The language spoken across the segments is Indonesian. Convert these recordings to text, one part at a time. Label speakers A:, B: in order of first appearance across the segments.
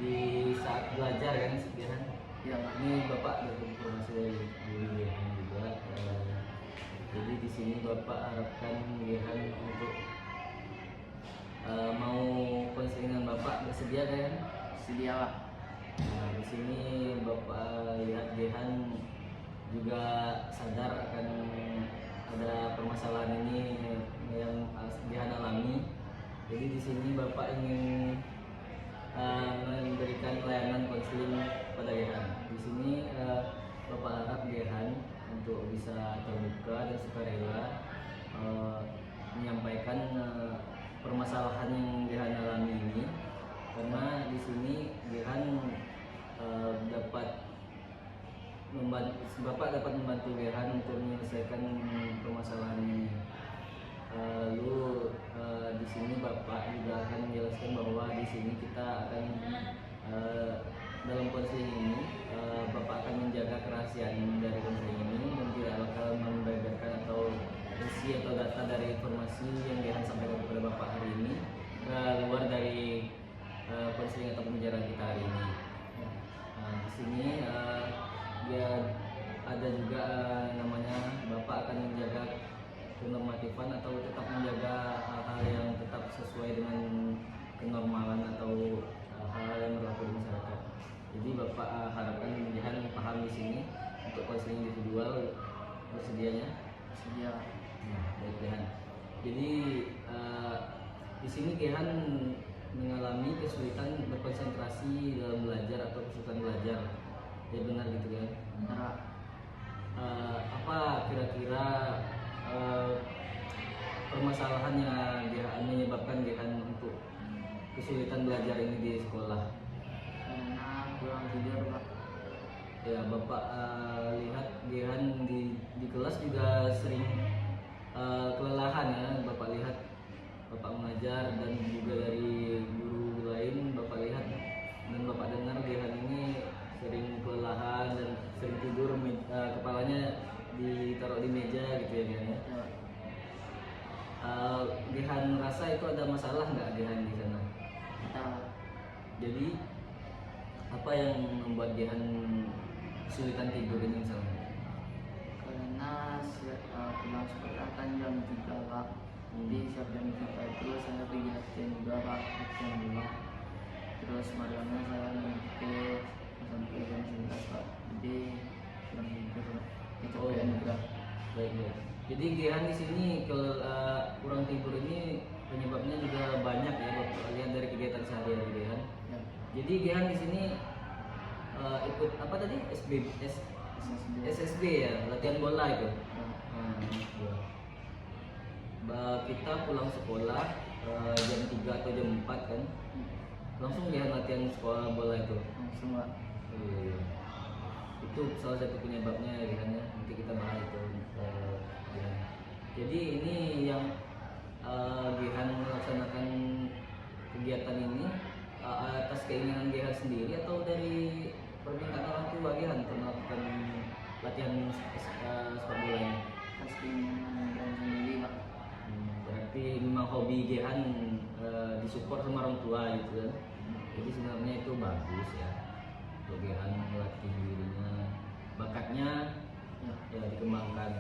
A: di saat belajar kan sekian.
B: Ya, Pak.
A: Ini Bapak dapat informasi dari guru Gehan juga. Jadi di sini Bapak harapkan Gehan untuk mau konselingan Bapak bersedia kan?
B: Sedia, Pak.
A: Nah, di sini Bapak lihat Gehan juga sadar akan ada permasalahan ini yang Gehan alami. Jadi di sini Bapak ingin memberikan layanan konseling pada Gehan. Di sini Bapak harap Gehan untuk bisa terbuka dan sukarela menyampaikan permasalahan yang Gehan alami ini, karena di sini Gehan Bapak dapat membantu Gehan untuk menyelesaikan permasalahan ini. Lalu di sini Bapak juga akan menjelaskan bahwa di sini kita akan dalam konseling ini Bapak akan menjaga kerahasiaan dari konseling ini dan tidak bakal membeberkan atau isi atau data dari informasi yang Gehan sampaikan kepada Bapak hari ini keluar dari konseling atau pembicaraan kita hari ini. Di sini dia ada juga namanya Bapak akan menjaga kenormatifan atau tetap menjaga hal-hal yang tetap sesuai dengan kenormalan atau hal-hal yang berlaku di masyarakat. Jadi Bapak harapkan Gehan paham di sini untuk konseling individual bersedianya.
B: Sedia.
A: Nah, baik Gehan. Jadi di sini Gehan mengalami kesulitan berkonsentrasi dalam belajar atau kesulitan belajar. Ya benar gitu kan?
B: Benar.
A: Apa kira-kira permasalahan yang menyebabkan Gehan untuk kesulitan belajar ini di sekolah?
B: Karena kurang tidur, Pak.
A: Ya Bapak lihat Gehan di kelas juga sering kelelahan ya. Bapak lihat Bapak mengajar dan juga dari guru lain Bapak lihat dan Bapak dengar Gehan ini sering kelelahan dan sering tidur, kepalanya ditaruh di meja gitu ya Gehan ya. Gehan rasa itu ada masalah nggak Gehan di sana?
B: Kita
A: Jadi apa yang membuat Gehan kesulitan tidur ini misalnya?
B: karena pulang sekolah kan jam 3, Pak. Jadi siap jam 3 itu saya pergi latihan juga, Pak. Latihan dulu. Terus malamnya saya ngantuk sampai jam 11, Pak. Jadi kurang tidur, Pak. Kecapean juga.
A: Baik. Jadi Gehan di sini kalau kurang tidur ini penyebabnya juga banyak ya Bapak lihat dari kegiatan sehari-hari Gehan.
B: Ya,
A: Jadi Gehan di sini ikut apa tadi? SSB ya, latihan bola itu.
B: ya.
A: Ya. Kita pulang sekolah jam 3 atau jam 4 kan. Langsung Gehan latihan sekolah bola itu.
B: Langsung, Pak.
A: Iya. Itu salah satu penyebabnya Gehan ya. Nanti kita bahas itu. Gehan. Jadi ini yang Gehan melaksanakan kegiatan ini atas keinginan Gehan sendiri atau dari permintaan orang tua Gehan untuk melakukan latihan sepak bola ini?
B: Pasti dan sendiri, Pak.
A: Berarti memang hobi Gehan disupport sama orang tua gitu kan. Jadi sebenarnya itu bagus ya untuk Gehan melatih dirinya, bakatnya ya dikembangkan.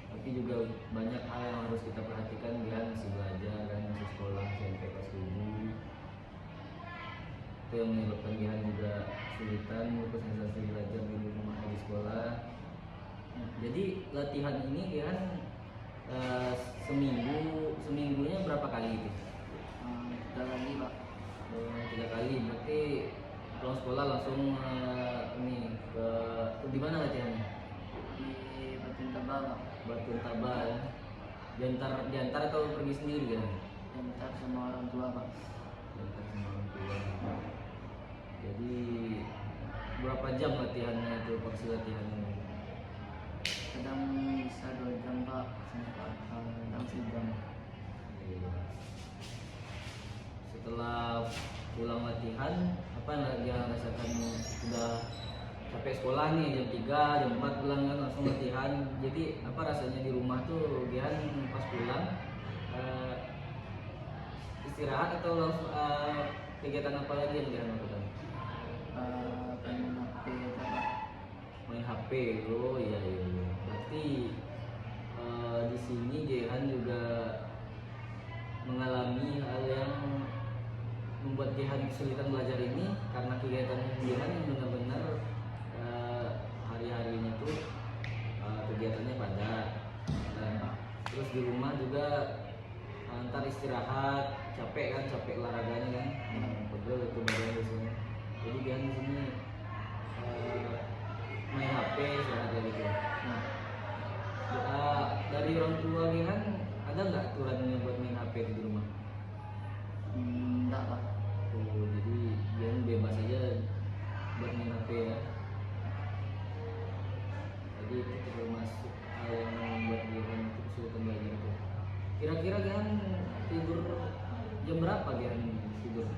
A: Tapi juga banyak hal yang harus kita perhatikan. Gehan masih belajar kan, masih sekolah SMP kelas 7. Itu yang menyebabkan Gehan juga kesulitan konsentrasi belajar di rumah di sekolah. Jadi latihan ini Gehan seminggunya berapa kali itu?
B: 3 kali, Pak.
A: 3 kali. Berarti pulang sekolah langsung ini ke di mana latihannya?
B: Di Batu Tabal, Pak.
A: Batu Tabal. Diantar atau pergi sendiri kan?
B: Antar sama orang tua, Pak.
A: Diantar sama orang tua. Jadi berapa jam latihannya itu, porsi latihannya?
B: Kadang bisa 2 jam, Pak. Kadang sejam.
A: Iya. Setelah pulang latihan, apa yang dia rasakan? Sudah capek sekolah nih, jam 3, jam 4 pulang kan langsung latihan. Jadi apa rasanya di rumah tuh Gehan pas pulang istirahat atau langsung kegiatan apa lagi yang Gehan lakukan?
B: pengen HP itu Pak.
A: Main HP. Oh iya iya, iya. Berarti di sini Jehan juga mengalami hal yang membuat Jehan kesulitan belajar ini karena kegiatan Jehan yang benar-benar hari-harinya tuh kegiatannya padat, dan terus di rumah juga ntar istirahat capek kan, capek olahraganya kan, pegel itu badan biasanya. Jadi Jehan di sini main HP istirahat kayak gitu. Nah, dari orang tua Jehan ada nggak aturannya buat main HP di rumah?
B: Enggak Pak.
A: Oh, jadi Jehan bebas aja buat main HP ya. Jadi itu termasuk hal yang membuat Jehan itu kesulitan belajar itu. Kira-kira Jehan tidur jam berapa Jehan tidur?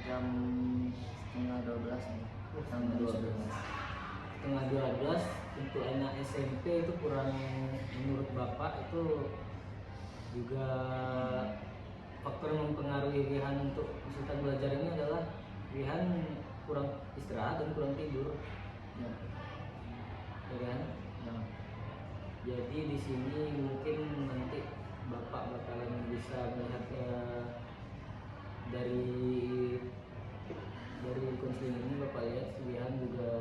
B: Jam setengah 12 nih.
A: Setengah 12. Setengah 12 untuk anak SMP itu kurang, menurut Bapak itu juga faktor yang mempengaruhi Jehan untuk kesulitan belajar ini adalah Jehan kurang istirahat dan kurang tidur.
B: Ya.
A: Ya kan? Nah, jadi di sini mungkin nanti Bapak bakalan bisa melihat dari konseling ini Bapak lihat Jehan juga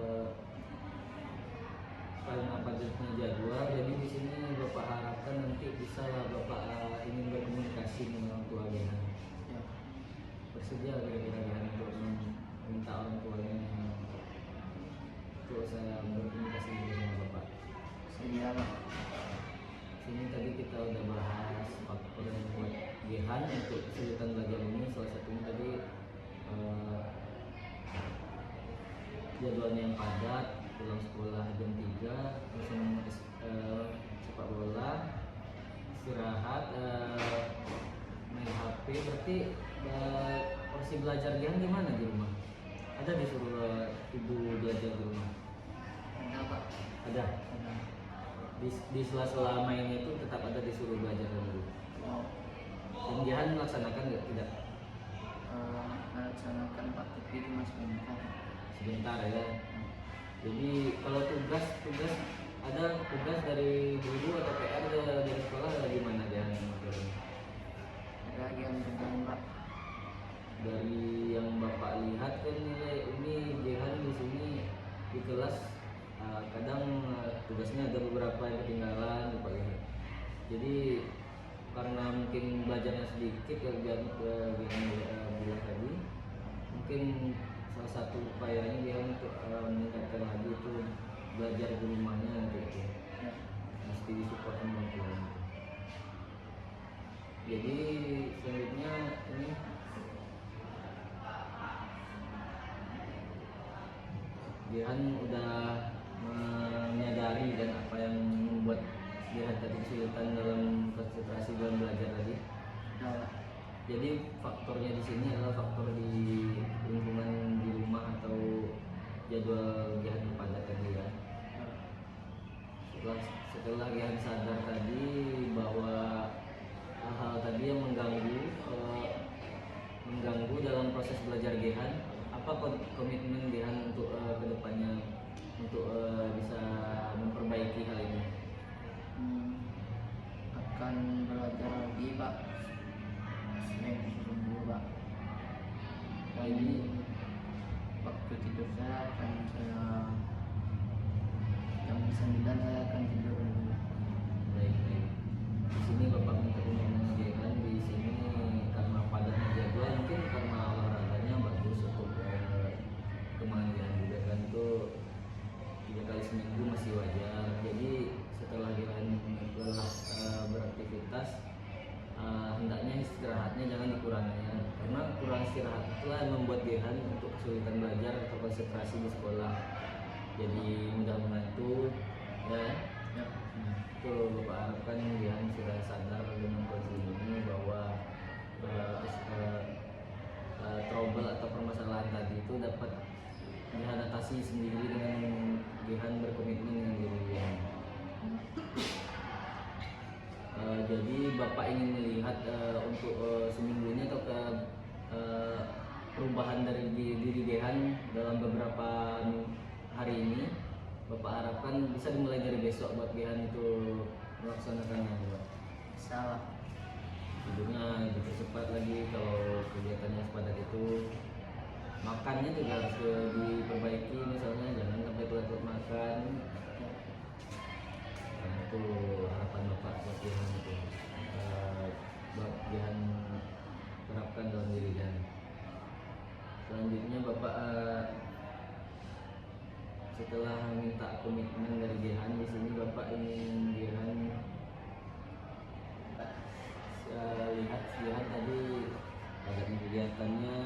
A: karena padatnya jadwal, jadi di sini Bapak harapkan nanti bisa lah Bapak ingin berkomunikasi dengan orang tua Jehan.
B: Ya.
A: Bersedia kira-kira Jehan untuk meminta orang tuanya untuk saya berkomunikasi dengan Bapak?
B: Sedia Pak.
A: Sini tadi kita udah bahas faktor yang membuat Jehan untuk kesulitan belajar ini, salah satunya tadi jadwalnya yang padat, pulang sekolah jam 3, langsung sepak bola, istirahat, main HP. Berarti porsi belajar Jehan gimana di rumah? Ada disuruh ibu belajar di rumah?
B: Ada Pak.
A: Ada.
B: Ada.
A: Di sela-sela mainnya itu tetap ada disuruh belajar dulu.
B: Oh.
A: Dan Jehan melaksanakan nggak? Tidak.
B: Melaksanakan Pak, tapi cuma sebentar.
A: Sebentar ya. Jadi kalau tugas ada tugas dari guru atau PR dari sekolah, ada gimana Jehan?
B: Ada lagi yang kerjaan Pak.
A: Dari yang Bapak lihat kan nilai ini Jehan di sini di kelas kadang tugasnya ada beberapa yang ketinggalan Bapak lihat. Jadi karena mungkin belajarnya sedikit ya, bilang tadi, mungkin salah satu upayanya dia untuk meningkatkan lagi itu belajar di rumahnya gitu.
B: Ya.
A: Mesti disupport sama orang tua. Jadi selanjutnya ini Jehan udah menyadari dan apa yang membuat Jehan tadi kesulitan dalam konsentrasi dalam belajar tadi.
B: Nah,
A: Jadi faktornya di sini adalah faktor di lingkungan di rumah atau jadwal Jehan yang padat tadi ya. Setelah Jehan sadar tadi bahwa hal-hal tadi yang mengganggu dalam proses belajar Jehan, apa komitmen Jehan untuk kedepannya untuk bisa memperbaiki hal ini?
B: akan belajar lagi Pak. Sering sembuh Pak. Dan waktu tidur saya akan jam 9 saya akan tidur dulu.
A: Baik. Di sini Bapak minta dengan Jehan di sini karena padatnya jadwal, mungkin karena olahraganya bagus untuk kemandirian juga kan, itu 3 kali seminggu masih wajar. Jadi setelah Jehan lelah beraktivitas, hendaknya istirahatnya jangan dikurangi ya. Karena kurang istirahat itulah yang membuat Jehan untuk kesulitan belajar atau konsentrasi di sekolah, jadi mudah mengantuk ya.
B: Ya.
A: Itu Bapak harapkan Jehan sudah sadar dengan kondisi ini bahwa trouble atau permasalahan tadi itu dapat diatasi sendiri dengan Jehan berkomitmen dengan diri Jehan. Jadi Bapak ingin melihat untuk seminggu ini atau perubahan dari diri Gehan dalam beberapa hari ini, Bapak harapkan bisa dimulai dari besok buat Gehan itu melaksanakannya, Pak.
B: Salah.
A: Tidurnya dipercepat lagi kalau kegiatannya sepadat itu. Makannya juga harus diperbaiki, misalnya jangan sampai telat makan. Nah, itu harapan Bapak buat Gehan itu. Buat Gehan terapkan dalam diri Gehan. Selanjutnya Bapak setelah minta komitmen dari Gehan, di sini Bapak ingin Gehan lihat Gehan tadi agak kegiatannya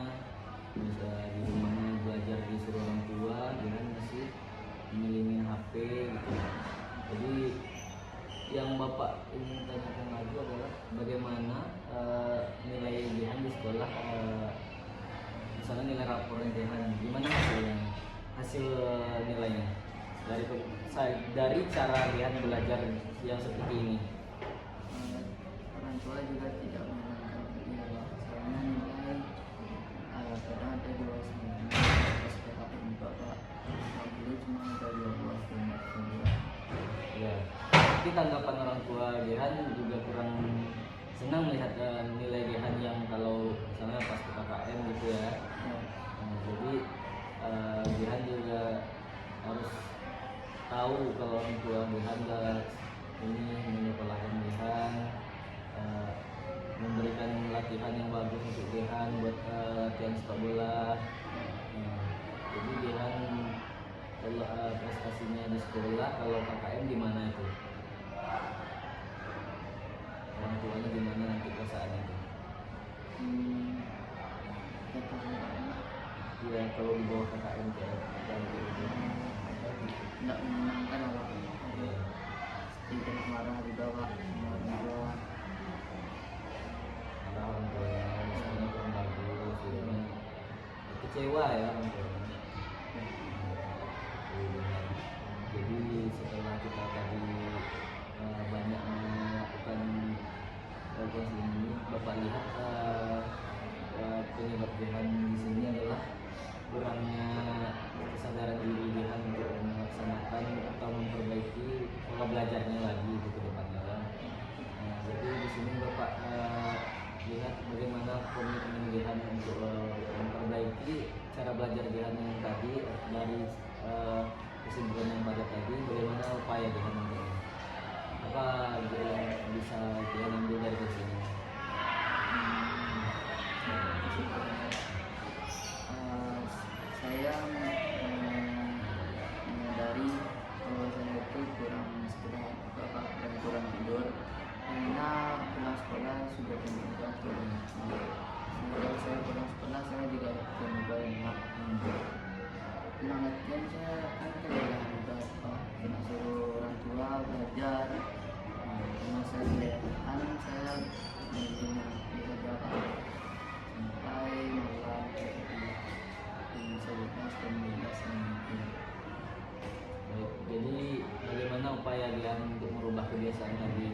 A: bisa di rumahnya belajar disuruh orang tua, Gehan masih milih HP gitu. Jadi yang Bapak ingin tanyakan lagi adalah bagaimana nilai Gehan di sekolah, misalnya nilai raporan Gehan, gimana hasil nilainya dari cara Gehan belajar yang seperti ini.
B: Orang tua juga tidak menyenangkan dia, Pak. Soalnya nilai kadang ada 29 SPKM Bapak, dulu cuma ada 12,2.
A: Ya, tapi tanggapan orang tua Gehan juga kurang senang melihat nilai Gehan yang kalau misalnya pas PKKM gitu ya. Nah, jadi Gehan juga harus tahu kalau orang tua Gehan ini menyekolahkan Gehan, memberikan latihan yang bagus untuk Gehan buat latihan sepak bola. Jadi Gehan kalau prestasinya di sekolah, kalau KKM gimana itu? Orang tuanya gimana nanti perasaannya itu? Ya kalau di bawah KKM kayak gitu.
B: Tidak menyenangkan Pak. Tidak marah juga Pak. Marah juga.
A: Ada orang tuanya misalnya kurang bagus, ya. Kecewa ya orang tuanya. Jadi setelah kita tadi banyak melakukan konseling ini, Bapak lihat penyebab Gehan di sini adalah kurangnya kesadaran diri Gehan untuk melaksanakan atau memperbaiki pola belajarnya lagi gitu ke depannya. Nah, jadi di sini Bapak lihat bagaimana komitmen Gehan untuk memperbaiki cara belajar Gehan yang tadi dari kesimpulan yang pada tadi, bagaimana upaya Gehan untuk apa yang bisa Gehan ambil dari sini?
B: Saya menyadari bahwa saya itu kurang istirahat Bapak dan kurang tidur karena pulang sekolah sudah jam 12. Kalau saya pulang sekolah saya juga jam 2. Pulang latihan saya kan kelelahan Bapak, kena suruh orang tua belajar. Karena saya kelelahan, saya menginap di Bapak sampai malam sebutnya setengah 12 mungkin.
A: Baik, jadi bagaimana upaya Gehan untuk merubah kebiasaan tadi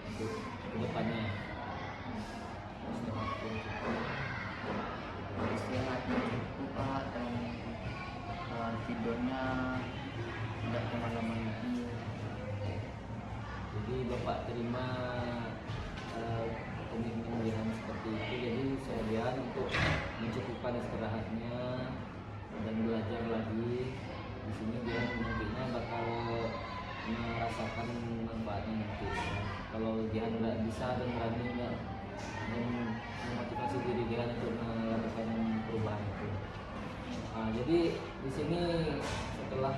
A: untuk kedepannya?
B: Istirahatnya cukup Pak, dan tidurnya tidak kemalaman lagi.
A: Jadi Bapak terima komitmen Gehan seperti itu. Jadi saya Gehan untuk mencukupkan istirahatnya dan belajar lagi. Di sini Gehan nantinya bakal merasakan manfaatnya nanti. Kalau Gehan nggak bisa dan berani nggak memotivasi diri Gehan untuk melakukan perubahan itu. Jadi di sini setelah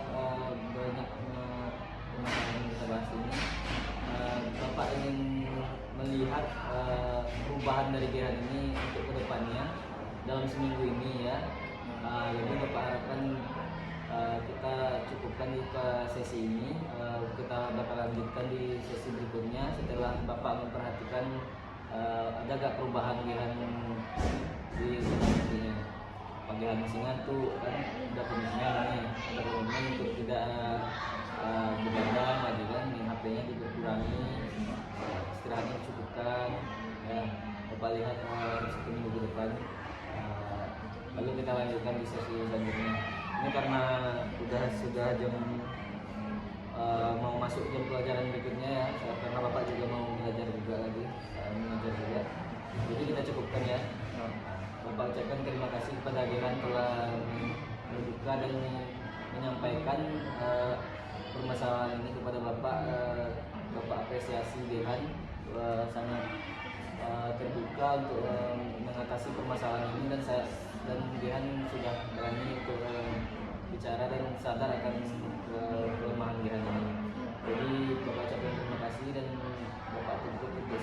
A: banyak permasalahan yang kita bahas ini, Bapak ingin melihat perubahan dari Gehan ini untuk kedepannya dalam seminggu ini ya. Jadi Bapak harapkan kita cukupkan di sesi ini, kita bakal lanjutkan di sesi berikutnya setelah Bapak memperhatikan ada gak perubahan Gehan di nantinya. Panggilan masih ngantuk kan, udah komitmen nih, ada komitmen untuk tidak begadang lagi kan, yang HP-nya dikurangi, istirahatnya cukupkan ya. Bapak lihat satu minggu ke depan lalu kita lanjutkan di sesi selanjutnya. Ini karena sudah jam mau masuk jam pelajaran berikutnya ya, karena Bapak juga mau belajar juga lagi, mengajar juga. Jadi kita cukupkan ya. Bapak ucapkan terima kasih kepada Gehan telah berbuka dan menyampaikan permasalahan ini kepada Bapak. Bapak apresiasi Gehan sangat terbuka untuk mengatasi permasalahan ini, dan Gehan sudah berani untuk bicara dan sadar akan kelemahan Gehan ini. Jadi Bapak ucapkan terima kasih dan Bapak tutup untuk